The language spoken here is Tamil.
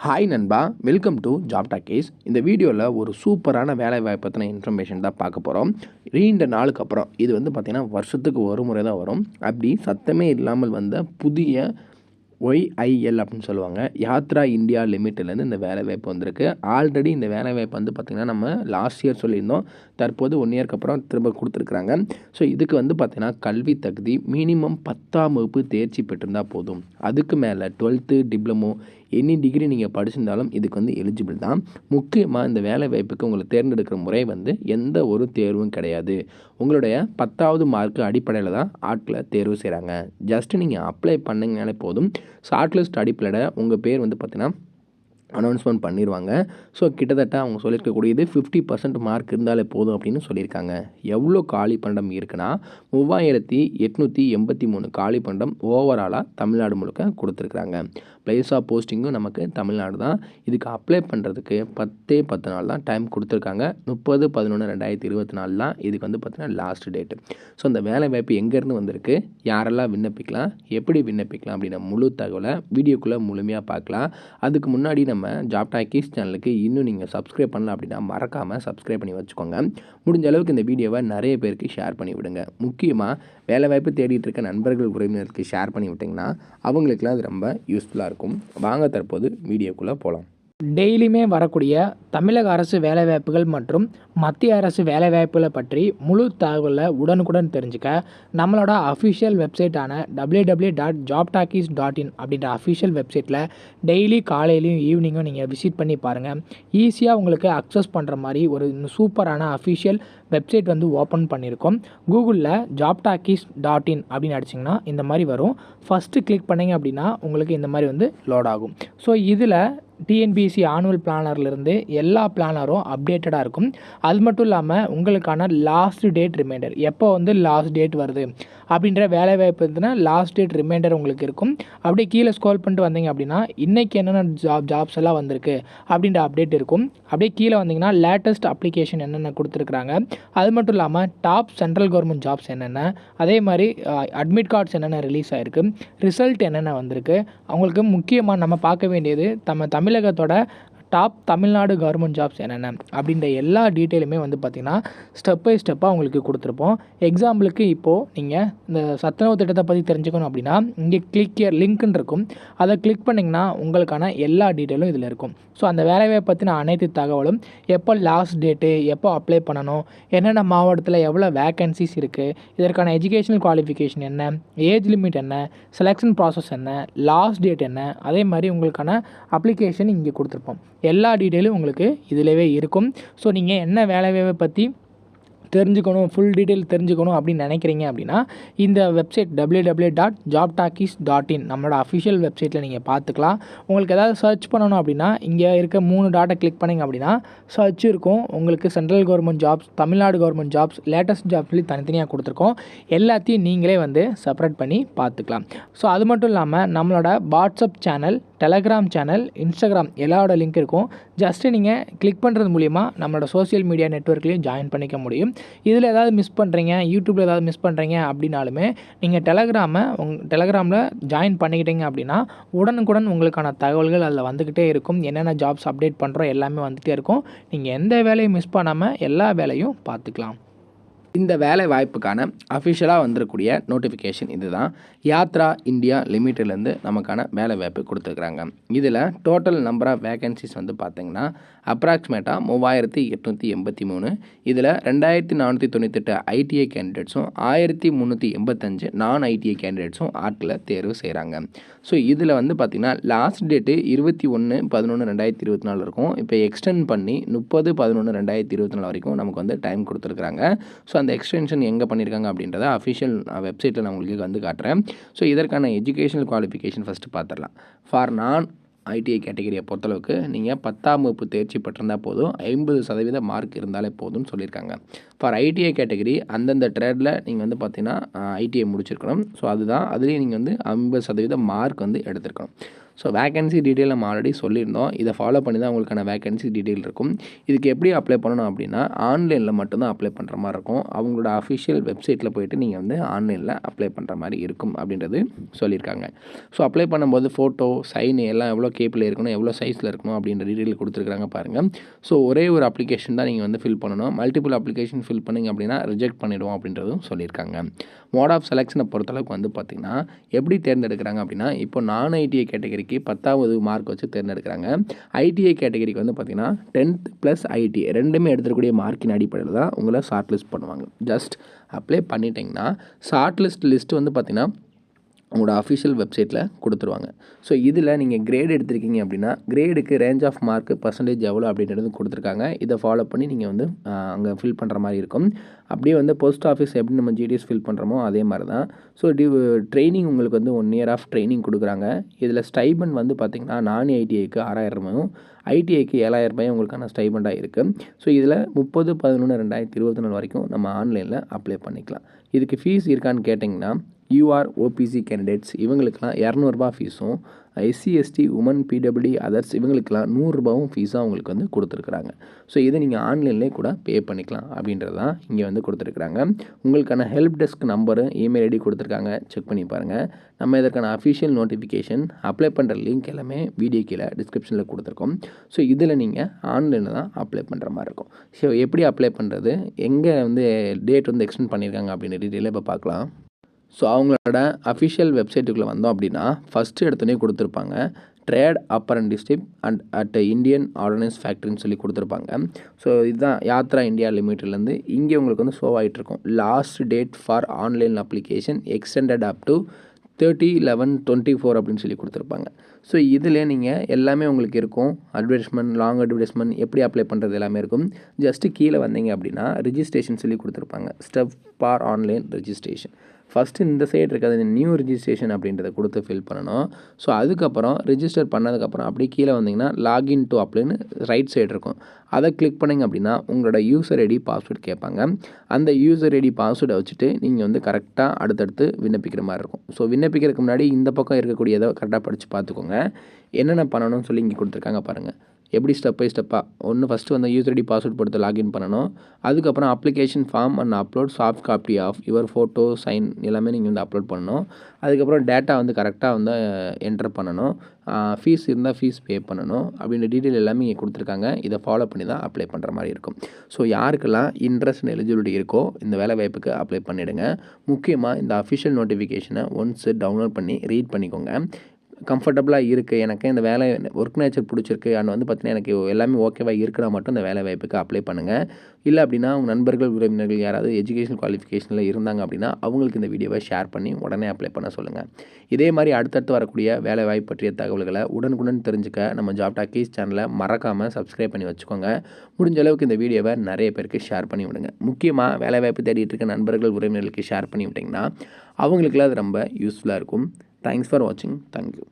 ஹாய் நண்பா, வெல்கம் டு ஜாப் டாக்கீஸ். இந்த வீடியோவில் ஒரு சூப்பரான வேலை வாய்ப்பு பற்றின இன்ஃபர்மேஷன் தான் பார்க்க போகிறோம். நீண்ட நாளுக்கு அப்புறம் இது பார்த்தீங்கன்னா வருஷத்துக்கு ஒரு முறை தான் வரும். அப்படி சத்தமே இல்லாமல் வந்த புதிய ஒய்ஐஎல் அப்படின்னு சொல்லுவாங்க, யாத்ரா இந்தியா லிமிட்டிலேருந்து இந்த வேலைவாய்ப்பு வந்திருக்கு. ஆல்ரெடி இந்த வேலைவாய்ப்பு பார்த்திங்கன்னா நம்ம லாஸ்ட் இயர் சொல்லியிருந்தோம். தற்போது 1 இயர்க்கு அப்புறம் திரும்ப கொடுத்துருக்குறாங்க. ஸோ இதுக்கு பார்த்திங்கன்னா கல்வி தகுதி மினிமம் 10ஆம் வகுப்பு தேர்ச்சி பெற்றிருந்தால் போதும். அதுக்கு மேலே 12th டிப்ளமோ எனி டிகிரி நீங்கள் படிச்சிருந்தாலும் இதுக்கு எலிஜிபிள் தான். முக்கியமாக இந்த வேலை வாய்ப்புக்கு உங்களை தேர்ந்தெடுக்கிற முறை எந்த ஒரு தேர்வும் கிடையாது. உங்களுடைய 10வது மார்க்கு அடிப்படையில் தான் ஆட்களை தேர்வு செய்கிறாங்க. ஜஸ்ட்டு நீங்கள் அப்ளை பண்ணிங்கனாலே போதும். ஷார்ட் லிஸ்ட் அடிப்படையில் உங்கள் பேர் பார்த்திங்கன்னா அனௌன்ஸ்மெண்ட் பண்ணிடுவாங்க. ஸோ கிட்டத்தட்ட அவங்க சொல்லியிருக்கக்கூடியது 50% மார்க் இருந்தாலே போதும் அப்படின்னு சொல்லியிருக்காங்க. எவ்வளோ காலி பண்டம் இருக்குன்னா 3883 காலி பண்டம் ஓவராலாக தமிழ்நாடு முழுக்க கொடுத்துருக்குறாங்க. பிளேஸ் ஆஃப் போஸ்டிங்கும் நமக்கு தமிழ்நாடு தான். இதுக்கு அப்ளை பண்ணுறதுக்கு 10 நாள் தான் டைம் கொடுத்துருக்காங்க. 30/11/2024 தான் இதுக்கு பார்த்திங்கன்னா லாஸ்ட் டேட்டு. ஸோ அந்த வேலை வாய்ப்பு எங்கேருந்து வந்திருக்கு, யாரெல்லாம் விண்ணப்பிக்கலாம், எப்படி விண்ணப்பிக்கலாம் அப்படின்ற முழு தகவலை வீடியோக்குள்ளே முழுமையாக பார்க்கலாம். அதுக்கு முன்னாடி நம்ம ஜாப் டாக்கீஸ் சேனலுக்கு இன்னும் நீங்கள் சப்ஸ்கிரைப் பண்ணல அப்படின்னா மறக்காமல் சப்ஸ்கிரைப் பண்ணி வச்சுக்கோங்க. முடிஞ்ச அளவுக்கு இந்த வீடியோவை நிறைய பேருக்கு ஷேர் பண்ணி விடுங்க. முக்கியமாக வேலைவாய்ப்பு தேடிட்டு இருக்க நண்பர்கள் உறவினருக்கு ஷேர் பண்ணி விட்டிங்கன்னா அவங்களுக்குலாம் அது ரொம்ப யூஸ்ஃபுல்லாக இருக்கும். வாங்க தற்போது வீடியோக்குள்ளே போகலாம். டெய்லியுமே வரக்கூடிய தமிழக அரசு வேலைவாய்ப்புகள் மற்றும் மத்திய அரசு வேலைவாய்ப்புகளை பற்றி முழு தகவலை உடனுக்குடன் தெரிஞ்சுக்க நம்மளோட அஃபிஷியல் வெப்சைட்டான www.jobtalkies.in அப்படின்ற அஃபிஷியல் வெப்சைட்டில் டெய்லி காலையிலையும் ஈவினிங்கும் நீங்கள் விசிட் பண்ணி பாருங்கள். ஈஸியாக உங்களுக்கு அக்சஸ் பண்ணுற மாதிரி ஒரு சூப்பரான அஃபிஷியல் வெப்சைட் ஓப்பன் பண்ணியிருக்கோம். கூகுளில் jobtalkies.in அப்படின்னு அடிச்சிங்கன்னா இந்த மாதிரி வரும். ஃபஸ்ட்டு கிளிக் பண்ணிங்க அப்படின்னா உங்களுக்கு இந்த மாதிரி லோட் ஆகும். ஸோ இதில் டிஎன்பிஎஸ்சி ஆனுவல் பிளானர்லேருந்து எல்லா பிளானரும் அப்டேட்டடாக இருக்கும். அது மட்டும் இல்லாமல் உங்களுக்கான லாஸ்ட் டேட் ரிமைண்டர், எப்போ லாஸ்ட் டேட் வருது அப்படின்ற வேலைவாய்ப்பு லாஸ்ட் டேட் ரிமைண்டர் உங்களுக்கு இருக்கும். அப்படியே கீழே ஸ்க்ரோல் பண்ணிட்டு வந்தீங்க அப்படின்னா இன்றைக்கி என்னென்ன ஜாப்ஸ் எல்லாம் வந்திருக்கு அப்படின்ற அப்டேட் இருக்கும். அப்படியே கீழே வந்தீங்கன்னா லேட்டஸ்ட் அப்ளிகேஷன் என்னென்ன கொடுத்துருக்குறாங்க, அது மட்டும் இல்லாமல் டாப் சென்ட்ரல் கவர்மெண்ட் ஜாப்ஸ் என்னென்ன, அதே மாதிரி அட்மிட் கார்ட்ஸ் என்னென்ன ரிலீஸ் ஆகிருக்கு, ரிசல்ட் என்னென்ன வந்திருக்கு. அவங்களுக்கு முக்கியமாக நம்ம பார்க்க வேண்டியது தமிழகத்தோட டாப் தமிழ்நாடு கவர்மெண்ட் ஜாப்ஸ் என்னென்ன அப்படின்ற எல்லா டீட்டெயிலுமே பார்த்திங்கன்னா ஸ்டெப் பை ஸ்டெப்பாக உங்களுக்கு கொடுத்துருப்போம். எக்ஸாம்பிளுக்கு இப்போது நீங்கள் இந்த சத்துணவு திட்டத்தை பற்றி தெரிஞ்சுக்கணும் அப்படின்னா இங்கே கிளிக் லிங்க்னு இருக்கும். அதை கிளிக் பண்ணிங்கன்னா உங்களுக்கான எல்லா டீட்டெயிலும் இதில் இருக்கும். ஸோ அந்த வேலைவாய்ப்பை பற்றின அனைத்து தகவலும், எப்போ லாஸ்ட் டேட்டு, எப்போ அப்ளை பண்ணணும், என்னென்ன மாவட்டத்தில் எவ்வளோ வேக்கன்சிஸ் இருக்குது, இதற்கான எஜுகேஷனல் குவாலிஃபிகேஷன் என்ன, ஏஜ் லிமிட் என்ன, செலெக்ஷன் ப்ராசஸ் என்ன, லாஸ்ட் டேட் என்ன, அதே மாதிரி உங்களுக்கான அப்ளிகேஷன் இங்கே கொடுத்துருப்போம். எல்லா டீட்டெயிலும் உங்களுக்கு இதிலவே இருக்கும். ஸோ நீங்கள் என்ன வேலைவாய்ப்பை பற்றி தெரிஞ்சுக்கணும், ஃபுல் டீட்டெயில் தெரிஞ்சுக்கணும் அப்படின்னு நினைக்கிறீங்க அப்படின்னா இந்த வெப்சைட் www.jobtalkies.in நம்மளோட அஃபிஷியல் வெப்சைட்டில் நீங்கள் பார்த்துக்கலாம். உங்களுக்கு ஏதாவது சர்ச் பண்ணணும் அப்படின்னா இங்கே இருக்க 3 டாட்டை கிளிக் பண்ணிங்க அப்படின்னா சர்ச் இருக்கும். உங்களுக்கு central government jobs, Tamil Nadu government jobs, latest jobs சொல்லி தனித்தனியாக கொடுத்துருக்கோம். எல்லாத்தையும் நீங்களே செப்பரேட் பண்ணி பார்த்துக்கலாம். ஸோ அது மட்டும் இல்லாமல் நம்மளோட WhatsApp channel, Telegram channel, Instagram எல்லாரோட லிங்க் இருக்கும். ஜஸ்ட்டு நீங்கள் கிளிக் பண்ணுறது மூலிமா நம்மளோட சோஷியல் மீடியா நெட்வொர்க்லேயும் ஜாயின் பண்ணிக்க முடியும். இதில் ஏதாவது மிஸ் பண்ணுறீங்க, யூடியூப்பில் ஏதாவது மிஸ் பண்ணுறீங்க அப்படின்னாலுமே நீங்கள் டெலகிராமில் ஜாயின் பண்ணிக்கிட்டீங்க அப்படின்னா உடனுக்குடன் உங்களுக்கான தகவல்கள் அதில் வந்துக்கிட்டே இருக்கும். என்னென்ன ஜாப்ஸ் அப்டேட் பண்ணுறோம் எல்லாமே வந்துகிட்டே இருக்கும். நீங்கள் எந்த வேலையும் மிஸ் பண்ணாமல் எல்லா வேலையும் பார்த்துக்கலாம். இந்த வேலை வாய்ப்புக்கான அஃபிஷியலாக வந்துருக்கூடிய நோட்டிஃபிகேஷன் இதுதான். யாத்ரா இந்தியா லிமிட்டிலேருந்து நமக்கான வேலை வாய்ப்பு கொடுத்துருக்குறாங்க. இதில் டோட்டல் நம்பர் ஆஃப் வேகன்சிஸ் பார்த்திங்கன்னா அப்ராக்சிமேட்டாக 3883. இதில் 2498 ஐடிஐ கேண்டிடேட்ஸும் 1385 நான் ஐடிஐ கேண்டிடேட்ஸும் ஆட்களை தேர்வு செய்கிறாங்க. ஸோ இதில் பார்த்திங்கன்னா லாஸ்ட் டேட்டு 21/11/2024 இருக்கும். இப்போ எக்ஸ்டெண்ட் பண்ணி 30/11/2024 வரைக்கும் நமக்கு டைம் கொடுத்துருக்குறாங்க. ஸோ அந்த எக்ஸ்டென்ஷன் எங்கே பண்ணியிருக்காங்க அப்படின்றத அஃபிஷியல் வெப்சைட்டில் நான் உங்களுக்கு காட்டுறேன். ஸோ இதற்கான எஜுகேஷனல் குவாலிஃபிகேஷன் ஃபஸ்ட்டு பார்த்துடலாம். ஃபார் நான் ஐடிஐ கேட்டகரியை பொறுத்தளவுக்கு நீங்கள் 10ஆம் வகுப்பு தேர்ச்சி பெற்றிருந்தால் போதும், 50% மார்க் இருந்தாலே போதும்னு சொல்லியிருக்காங்க. ஃபார் ஐடிஐ கேட்டகரி அந்தந்த ட்ரேடில் நீங்கள் பார்த்தீங்கன்னா ஐடிஐ முடிச்சிருக்கணும். ஸோ அதுதான் அதுலேயும் நீங்கள் 50% மார்க் எடுத்துருக்கணும். ஸோ வேகன்சி டீட்டெயில் நம்ம ஆல்ரெடி சொல்லியிருந்தோம். இதை ஃபாலோ பண்ணி தான் உங்களுக்கான வேகன்சி டீட்டெயில் இருக்கும். இதுக்கு எப்படி அப்ளை பண்ணணும் அப்படின்னா ஆன்லைனில் மட்டும்தான் அப்ளை பண்ணுற மாதிரி இருக்கும். அவங்களோட அஃபிஷியல் வெப்சைட்டில் போய்ட்டு நீங்கள் வந்து ஆன்லைனில் அப்ளை பண்ணுற மாதிரி இருக்கும் அப்படின்றது சொல்லியிருக்காங்க. ஸோ அப்ளை பண்ணும்போது ஃபோட்டோ, சைன் எல்லாம் எவ்வளோ கேப்பில் இருக்கணும், எவ்வளோ சைஸில் இருக்கணும் அப்படின்ற டீட்டெயில் கொடுத்துருக்காங்க பாருங்கள். ஸோ ஒரே ஒரு அப்ளிகேஷன் தான் நீங்கள் வந்து ஃபில் பண்ணணும். மல்டிபிள் அப்ளிகேஷன் ஃபில் பண்ணிங்க அப்படின்னா ரிஜெக்ட் பண்ணிவிடுவோம் அப்படின்றதும் சொல்லியிருக்காங்க. மோட் ஆஃப் செலெக்ஷனை பொறுத்தளவுக்கு வந்து பார்த்திங்கன்னா எப்படி தேர்ந்தெடுக்கிறாங்க அப்படின்னா இப்போ நான் ஐடிஐ கேட்டகரிக்கு 10வது மார்க் வச்சு தேர்ந்தெடுக்கிறாங்க. ஐடிஐ கேட்டகரிக்கு வந்து பார்த்திங்கன்னா 10th + ஐடி ரெண்டுமே எடுத்துக்கூடிய மார்க்கின் அடிப்படையில் தான் உங்களை ஷார்ட் லிஸ்ட் பண்ணுவாங்க. ஜஸ்ட் அப்ளை பண்ணிட்டீங்கன்னா ஷார்ட் லிஸ்ட் வந்து பார்த்திங்கன்னா உங்களோட அஃபிஷியல் வெப்சைட்டில் கொடுத்துருவாங்க. ஸோ இதில் நீங்கள் கிரேட் எடுத்திருக்கீங்க அப்படின்னா கிரேடுக்கு ரேஞ்ச் ஆஃப் மார்க்கு பர்சன்டேஜ் எவ்வளோ அப்படின்றது கொடுத்துருக்காங்க. இதை ஃபாலோ பண்ணி நீங்கள் வந்து அங்கே ஃபில் பண்ணுற மாதிரி இருக்கும். அப்படியே வந்து போஸ்ட் ஆஃபீஸ் எப்படி நம்ம ஜிடிஎஸ் ஃபில் பண்ணுறோமோ அதே மாதிரி தான். ஸோ ட்ரைனிங் உங்களுக்கு வந்து 1 year ஆஃப் ட்ரைனிங் கொடுக்குறாங்க. இதில் ஸ்டைபண்ட் வந்து பார்த்திங்கன்னா நான் ஐடிஐக்கு 6000 ஐடிஐக்கு 7000 உங்களுக்கான ஸ்டைபண்டாக இருக்குது. ஸோ இதில் 30/11/2024 வரைக்கும் நம்ம ஆன்லைனில் அப்ளை பண்ணிக்கலாம். இதுக்கு ஃபீஸ் இருக்கான்னு கேட்டிங்கன்னா யூஆர் ஓபிசி கேண்டிடேட்ஸ் இவங்களுக்கெல்லாம் 200 ஃபீஸும், SC ST women PW others இவங்களுக்கெல்லாம் 100 ஃபீஸாக அவங்களுக்கு வந்து கொடுத்துருக்குறாங்க. ஸோ இதை நீங்கள் ஆன்லைன்லேயே கூட பே பண்ணிக்கலாம் அப்படின்றது தான் இங்கே வந்து கொடுத்துருக்குறாங்க. உங்களுக்கான help desk number, email ID கொடுத்துருக்காங்க. செக் பண்ணி பாருங்கள். நம்ம இதற்கான அஃபிஷியல் நோட்டிஃபிகேஷன், அப்ளை பண்ணுற லிங்க் எல்லாமே வீடியோ கீழே டிஸ்கிரிப்ஷனில் கொடுத்துருக்கோம். ஸோ இதில் நீங்கள் ஆன்லைனில் தான் அப்ளை பண்ணுற மாதிரி இருக்கும். ஸோ எப்படி அப்ளை பண்ணுறது, எங்கே வந்து டேட் வந்து எக்ஸ்டெண்ட் பண்ணியிருக்காங்க அப்படின்னு டீட்டெயிலாக இப்போ பார்க்கலாம். ஸோ அவங்களோட அஃபிஷியல் வெப்சைட்டுக்குள்ளே வந்தோம் அப்படின்னா ஃபஸ்ட்டு எடுத்தோடனே கொடுத்துருப்பாங்க trade apprenticeship at Indian organise ஃபேக்ட்ரின்னு சொல்லி கொடுத்துருப்பாங்க. ஸோ இதுதான் யாத்ரா இந்தியா லிமிட்டட்லேருந்து இங்கே உங்களுக்கு வந்து ஷோ ஆகிட்ருக்கும். Last date for online application extended up to 30/11/24 அப்படின்னு சொல்லி கொடுத்துருப்பாங்க. ஸோ இதில் நீங்கள் எல்லாமே உங்களுக்கு இருக்கும். அட்வர்டைஸ்மெண்ட், லாங் அட்வர்டைஸ்மெண்ட், எப்படி அப்ளை பண்ணுறது எல்லாமே இருக்கும். ஜஸ்ட்டு கீழே வந்தீங்க அப்படின்னா ரிஜிஸ்ட்ரேஷன் சொல்லி கொடுத்துருப்பாங்க. Step for online registration. First இந்த சைடு இருக்கிறது நியூ ரிஜிஸ்ட்ரேஷன் அப்படின்றத கொடுத்து ஃபில் பண்ணணும். ஸோ அதுக்கப்புறம் ரிஜிஸ்டர் பண்ணதுக்கப்புறம் அப்படியே கீழே வந்தீங்கன்னா லாகின் டு அப்ளைன்னு ரைட் சைடு இருக்கும். அதை கிளிக் பண்ணிங்க அப்படின்னா உங்களோட யூசர் ஐடி பாஸ்வேர்டு கேட்பாங்க. அந்த யூசர் ஐடி பாஸ்வேர்டை வச்சுட்டு நீங்கள் வந்து கரெக்டாக அடுத்தடுத்து விண்ணப்பிக்கிற மாதிரி இருக்கும். ஸோ விண்ணப்பிக்கிறதுக்கு முன்னாடி இந்த பக்கம் இருக்கக்கூடியதை கரெக்டாக படித்து பார்த்துக்கோங்க. என்னென்ன பண்ணணும்னு சொல்லி இங்கே கொடுத்துருக்காங்க பாருங்கள். எப்படி ஸ்டெப் பை ஸ்டெப்பாக ஃபஸ்ட்டு வந்து யூசர் ஐடி பாஸ்வேர்ட் கொடுத்து லாகின் பண்ணணும். அதுக்கப்புறம் application form and upload soft copy of your photo, sign எல்லாமே நீங்கள் வந்து அப்லோட் பண்ணணும். அதுக்கப்புறம் டேட்டா வந்து கரெக்டாக வந்து என்டர் பண்ணணும். ஃபீஸ் இருந்தால் ஃபீஸ் பே பண்ணணும் அப்படின்ற டீட்டெயில் எல்லாமே இங்கே கொடுத்துருக்காங்க. இதை ஃபாலோ பண்ணி தான் அப்ளை பண்ணுற மாதிரி இருக்கும். ஸோ யாருக்கெல்லாம் இன்ட்ரெஸ்ட் அண்ட் எலிஜிபிலிட்டி இருக்கோ இந்த வேலை வாய்ப்புக்கு அப்ளை பண்ணிவிடுங்க. முக்கியமாக இந்த அஃபிஷியல் நோட்டிஃபிகேஷனை ஒன்ஸ் டவுன்லோட் பண்ணி ரீட் பண்ணிக்கோங்க. கம்ஃபர்டபுளாக இருக்குது, எனக்கு இந்த வேலை ஒர்க் நேச்சர் பிடிச்சிருக்கு அண்ட் வந்து பார்த்தீங்கன்னா எனக்கு எல்லாமே ஓகேவாக இருக்குன்னா மட்டும் இந்த வேலை வாய்ப்புக்கு அப்ளை பண்ணுங்கள். இல்லை அப்படின்னா உங்கள் நண்பர்கள், உறவினர்கள் யாராவது எஜுகேஷன் குவாலிஃபிகேஷனில் இருந்தாங்க அப்படின்னா அவங்களுக்கு இந்த வீடியோவை ஷேர் பண்ணி உடனே அப்ளை பண்ண சொல்லுங்கள். இதே மாதிரி அடுத்தடுத்து வரக்கூடிய வேலை வாய்ப்பு பற்றிய தகவல்களை உடனுக்குடன் தெரிஞ்சுக்க நம்ம ஜாப் டாக்கீஸ் சேனலை மறக்காமல் சப்ஸ்கிரைப் பண்ணி வச்சுக்கோங்க. முடிஞ்ச அளவுக்கு இந்த வீடியோவை நிறைய பேருக்கு ஷேர் பண்ணி விடுங்க. முக்கியமாக வேலை வாய்ப்பு தேடிட்டு இருக்க நண்பர்கள், உறவினர்களுக்கு ஷேர் பண்ணி விட்டிங்கன்னா அவங்களுக்குலாம் அது ரொம்ப யூஸ்ஃபுல்லாக இருக்கும். Thanks for watching. Thank you.